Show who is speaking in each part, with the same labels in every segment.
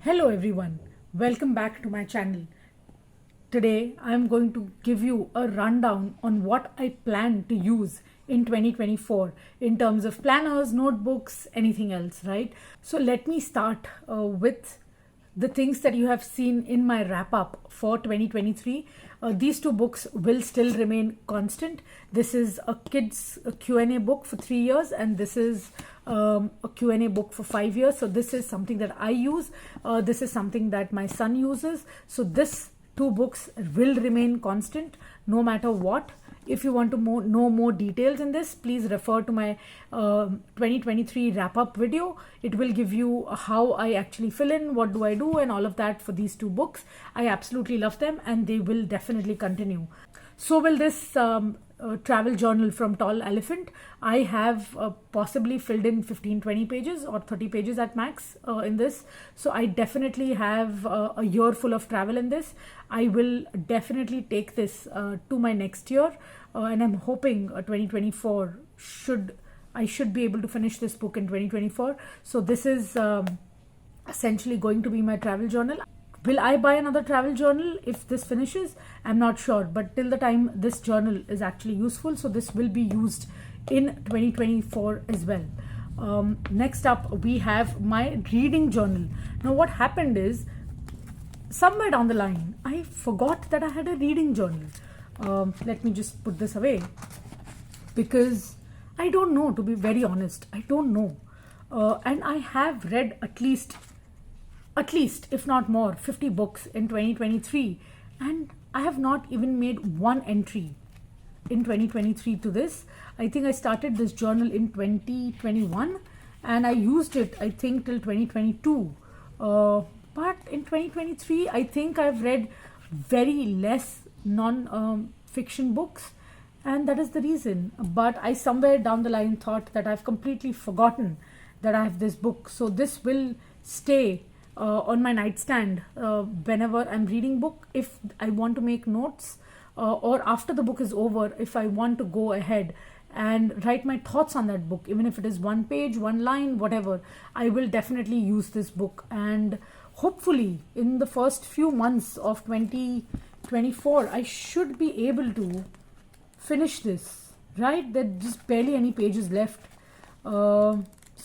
Speaker 1: Hello everyone, welcome back to my channel. Today I am going to give you a rundown on what I plan to use in 2024 in terms of planners, notebooks, anything else, right? So let me start with the things that you have seen in my wrap up for 2023. These two books will still remain constant. This is a kids Q&A book for 3 years, and this is a Q&A book for 5 years. So this is something that I use. This is something that my son uses. So this two books will remain constant no matter what. If you want to know more details in this, please refer to my 2023 wrap-up video. It will give you how I actually fill in, what do I do, and all of that for these two books. I absolutely love them, and they will definitely continue. So will this travel journal from Tall Elephant. I have possibly filled in 15-20 pages or 30 pages at max in this. So I definitely have a year full of travel in this. I will definitely take this to my next year, and I'm hoping 2024 I should be able to finish this book in 2024. So this is essentially going to be my travel journal. Will I buy another travel journal if this finishes? I'm not sure, but till the time this journal is actually useful, so this will be used in 2024 as well. Next up, we have my reading journal. Now what happened is, somewhere down the line, I forgot that I had a reading journal. Let me just put this away, because I don't know, to be very honest. I don't know. And I have read at least, if not more, 50 books in 2023. And I have not even made one entry in 2023 to this. I think I started this journal in 2021 and I used it, I think, till 2022. But in 2023, I think I've read very less non-fiction books, and that is the reason. But I somewhere down the line thought that I've completely forgotten that I have this book. So this will stay on my nightstand whenever I'm reading book. If I want to make notes, or after the book is over, if I want to go ahead and write my thoughts on that book, even if it is one page, one line, whatever, I will definitely use this book. And hopefully in the first few months of 2024, I should be able to finish this, right? There's just barely any pages left. So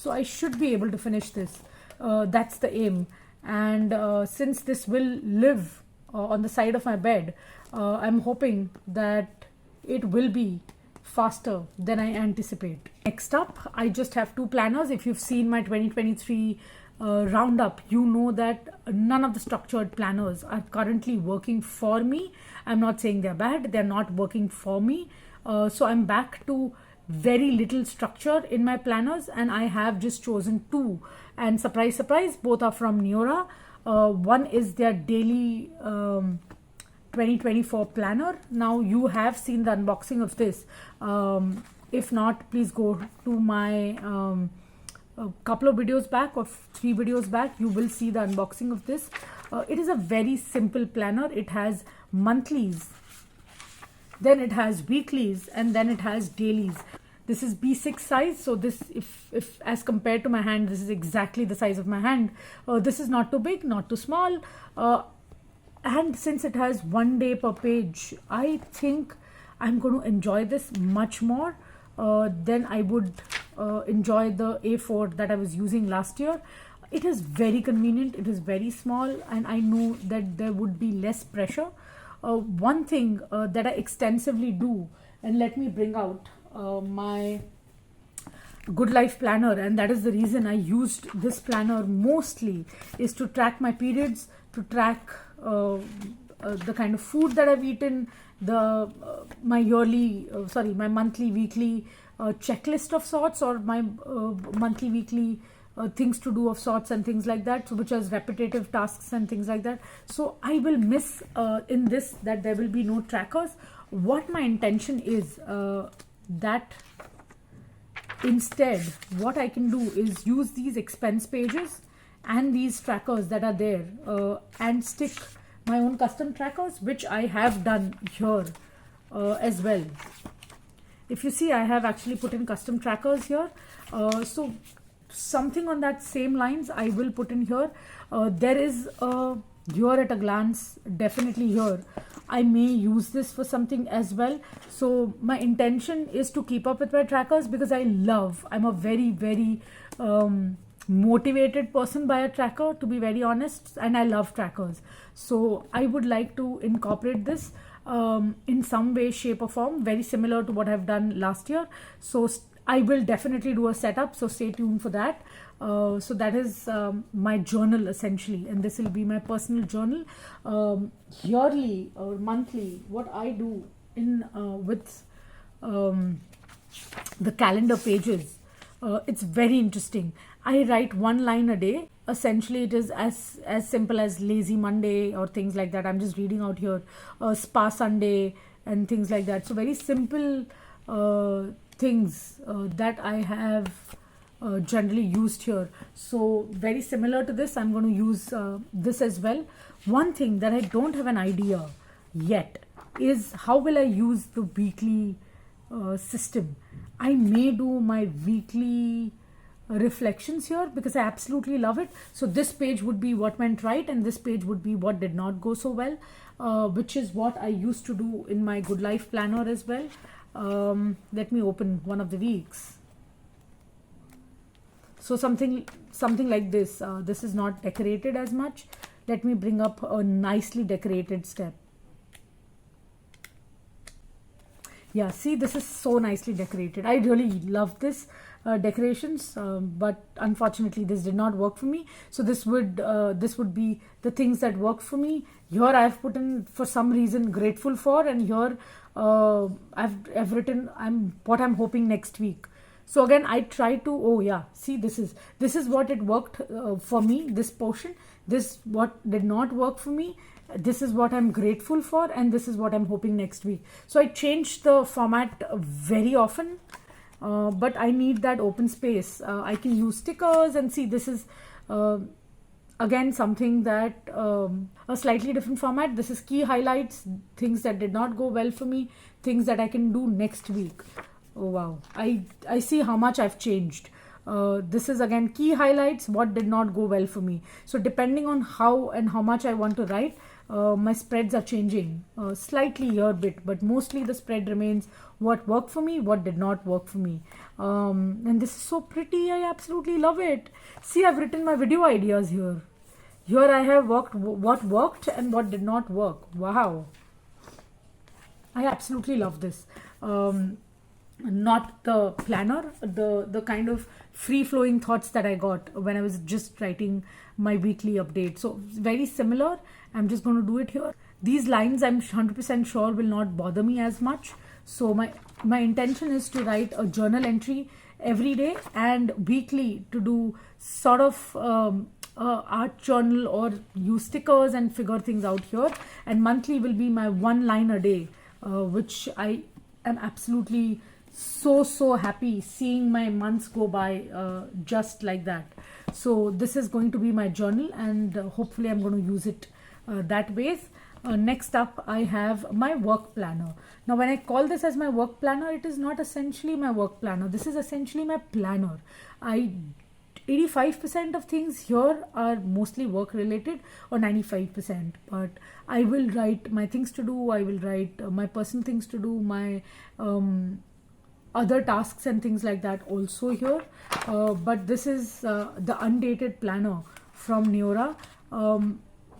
Speaker 1: I should be able to finish this. That's the aim. And since this will live on the side of my bed, I'm hoping that it will be faster than I anticipate. Next up, I just have two planners. If you've seen my 2023 roundup, you know that none of the structured planners are currently working for me. I'm not saying they're bad, they're not working for me. So I'm back to very little structure in my planners, and I have just chosen two, and surprise surprise, both are from Neorah. One is their daily 2024 planner. Now you have seen the unboxing of this. If not, please go to my a couple of videos back, or 3 videos back. You will see the unboxing of this. It is a very simple planner. It has monthlies, then it has weeklies, and then it has dailies. This is B6 size, so this, if as compared to my hand, this is exactly the size of my hand. This is not too big, not too small, and since it has 1 day per page, I think I'm going to enjoy this much more than I would enjoy the A4 that I was using last year. It is very convenient, it is very small, and I know that there would be less pressure. One thing that I extensively do, and let me bring out my Good Life planner, and that is the reason I used this planner mostly, is to track my periods, to track the kind of food that I've eaten, my monthly, weekly checklist of sorts, or my monthly, weekly things to do of sorts, and things like that, so which is repetitive tasks and things like that. So I will miss in this that there will be no trackers. What my intention is, that instead what I can do is use these expense pages and these trackers that are there, and stick my own custom trackers, which I have done here as well. If you see, I have actually put in custom trackers here. So something on that same lines I will put in here. There is a here at a glance, definitely here I may use this for something as well. So my intention is to keep up with my trackers because I'm a very motivated person by a tracker, to be very honest, and I love trackers. So I would like to incorporate this in some way, shape or form, very similar to what I've done last year. So I will definitely do a setup, so stay tuned for that. So that is my journal essentially, and this will be my personal journal, yearly or monthly. What I do in with the calendar pages, it's very interesting. I write one line a day. Essentially, it is as simple as lazy Monday or things like that. I'm just reading out here, spa Sunday and things like that. So very simple things that I have generally used here. So very similar to this, I'm going to use this as well. One thing that I don't have an idea yet is how will I use the weekly system. I may do my weekly reflections here because I absolutely love it. So this page would be what went right and this page would be what did not go so well, which is what I used to do in my Good Life planner as well. Let me open one of the weeks. So something like this. This is not decorated as much. Let me bring up a nicely decorated step. Yeah, see, this is so nicely decorated. I really love this decorations, but unfortunately this did not work for me. So this would be the things that work for me. Here I've put in, for some reason, grateful for, and here I've written what I'm hoping next week. So again, I try to, oh yeah, see, this is what it worked for me, this portion. This what did not work for me. This is what I'm grateful for, and this is what I'm hoping next week. So I changed the format very often, but I need that open space. I can use stickers, and see, this is again something that a slightly different format. This is key highlights, things that did not go well for me, things that I can do next week. Oh wow, I see how much I've changed. This is again key highlights, what did not go well for me. So depending on how and how much I want to write, my spreads are changing slightly here bit, but mostly the spread remains what worked for me, what did not work for me. And this is so pretty. I absolutely love it. See, I've written my video ideas here. Here I have what worked and what did not work. Wow, I absolutely love this. Not the planner, the kind of free-flowing thoughts that I got when I was just writing my weekly update. So very similar. I'm just going to do it here. These lines I'm 100% sure will not bother me as much. So my intention is to write a journal entry every day, and weekly to do sort of art journal or use stickers and figure things out here. And monthly will be my one line a day, which I am absolutely so happy seeing my months go by just like that. So this is going to be my journal, and hopefully I'm going to use it that ways. Next up, I have my work planner. Now when I call this as my work planner, it is not essentially my work planner. This is essentially my planner. 85% of things here are mostly work related, or 95%, but I will write my things to do, I will write my personal things to do, my other tasks and things like that also here. But this is the undated planner from Neorah.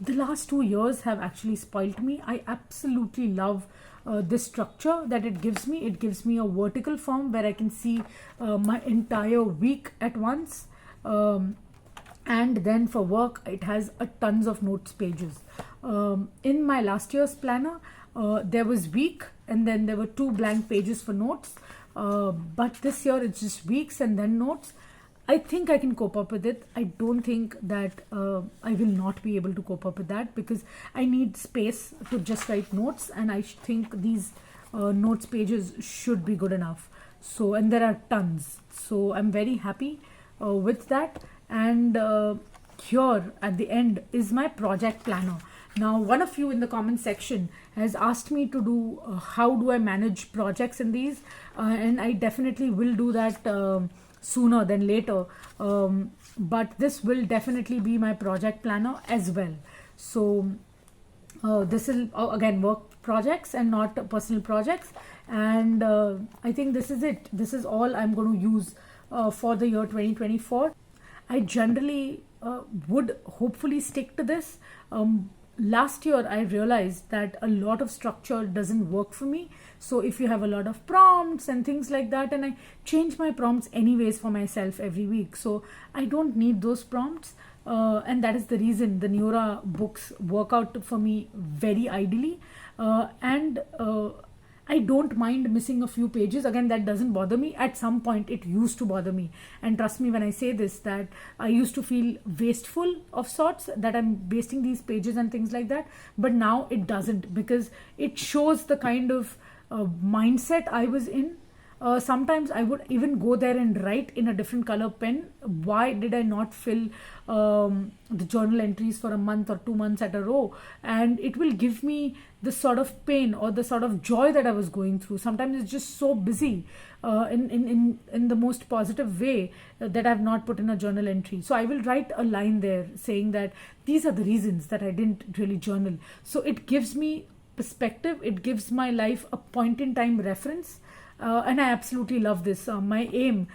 Speaker 1: The last 2 years have actually spoilt me. I absolutely love this structure that it gives me. It gives me a vertical form where I can see my entire week at once. And then for work, it has a tons of notes pages. In my last year's planner, there was week, and then there were 2 blank pages for notes. But this year it's just weeks and then notes. I think I can cope up with it. I don't think that I will not be able to cope up with that, because I need space to just write notes, and I think these notes pages should be good enough. So, and there are tons. So I'm very happy with that. And here at the end is my project planner. Now, one of you in the comment section has asked me to do how do I manage projects in these, and I definitely will do that sooner than later. But this will definitely be my project planner as well. So this is again work projects and not personal projects. And I think this is it. This is all I'm going to use for the year 2024. I generally would hopefully stick to this. Last year I realized that a lot of structure doesn't work for me. So if you have a lot of prompts and things like that, and I change my prompts anyways for myself every week, so I don't need those prompts. And that is the reason the Neorah books work out for me very ideally. And I don't mind missing a few pages. Again, that doesn't bother me. At some point, it used to bother me. And trust me when I say this, that I used to feel wasteful of sorts, that I'm wasting these pages and things like that. But now it doesn't, because it shows the kind of mindset I was in. Sometimes I would even go there and write in a different color pen. Why did I not fill the journal entries for a month or 2 months at a row? And it will give me the sort of pain or the sort of joy that I was going through. Sometimes it's just so busy in the most positive way that I've not put in a journal entry. So I will write a line there saying that these are the reasons that I didn't really journal. So it gives me perspective. It gives my life a point in time reference. And I absolutely love this. My aim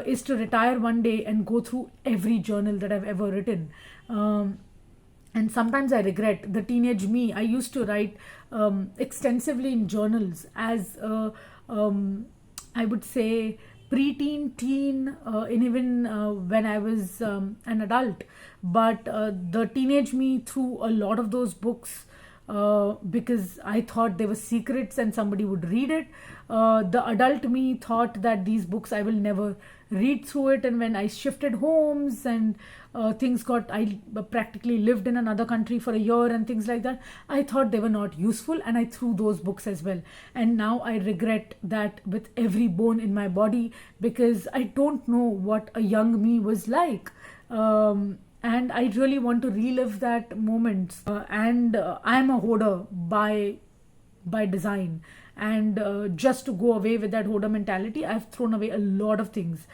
Speaker 1: is to retire one day and go through every journal that I've ever written. And sometimes I regret the teenage me. I used to write extensively in journals as I would say preteen, teen, and even when I was an adult. But the teenage me threw a lot of those books because I thought they were secrets and somebody would read it. The adult me thought that these books I will never read through it. And when I shifted homes and I practically lived in another country for a year and things like that, I thought they were not useful and I threw those books as well. And now I regret that with every bone in my body, because I don't know what a young me was like. And I really want to relive that moment. And I'm a hoarder by design. And just to go away with that hoarder mentality, I've thrown away a lot of things.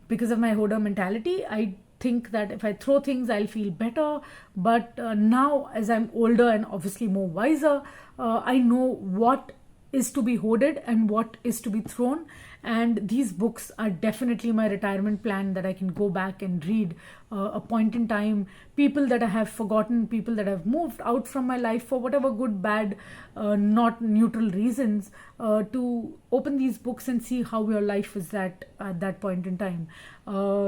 Speaker 1: Because of my hoarder mentality, I think that if I throw things, I'll feel better. But now, as I'm older and obviously more wiser, I know what is to be hoarded and what is to be thrown. And these books are definitely my retirement plan, that I can go back and read a point in time, people that I have forgotten, people that have moved out from my life for whatever good, bad, not neutral reasons, to open these books and see how your life was at that point in time.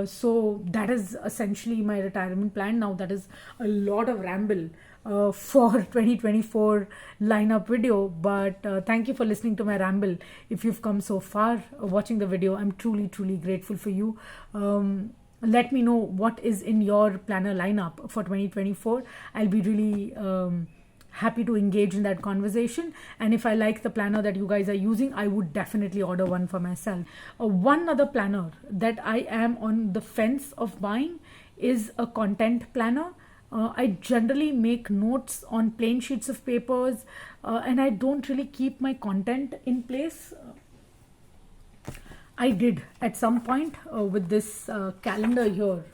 Speaker 1: So that is essentially my retirement plan. Now that is a lot of ramble for 2024 lineup video, but thank you for listening to my ramble. If you've come so far watching the video, I'm truly grateful for you. Let me know what is in your planner lineup for 2024. I'll be really happy to engage in that conversation. And if I like the planner that you guys are using, I would definitely order one for myself. One other planner that I am on the fence of buying is a content planner. I generally make notes on plain sheets of papers, and I don't really keep my content in place. I did at some point with this calendar here.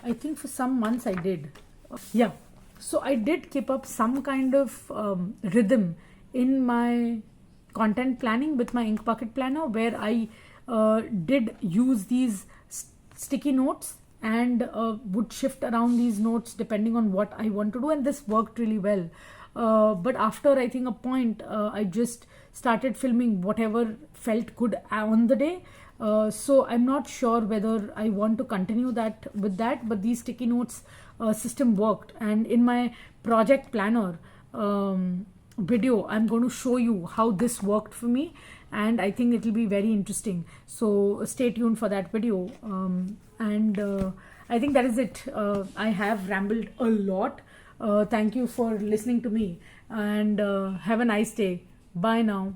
Speaker 1: I think for some months I did. Yeah. So I did keep up some kind of rhythm in my content planning with my ink bucket planner, where I did use these sticky notes and would shift around these notes depending on what I want to do, and this worked really well. But after I think a point, I just started filming whatever felt good on the day. So I'm not sure whether I want to continue that with that, but these sticky notes system worked. And in my project planner video, I'm going to show you how this worked for me, and I think it will be very interesting. So stay tuned for that video. And I think that is it. I have rambled a lot. Thank you for listening to me, and have a nice day. Bye now.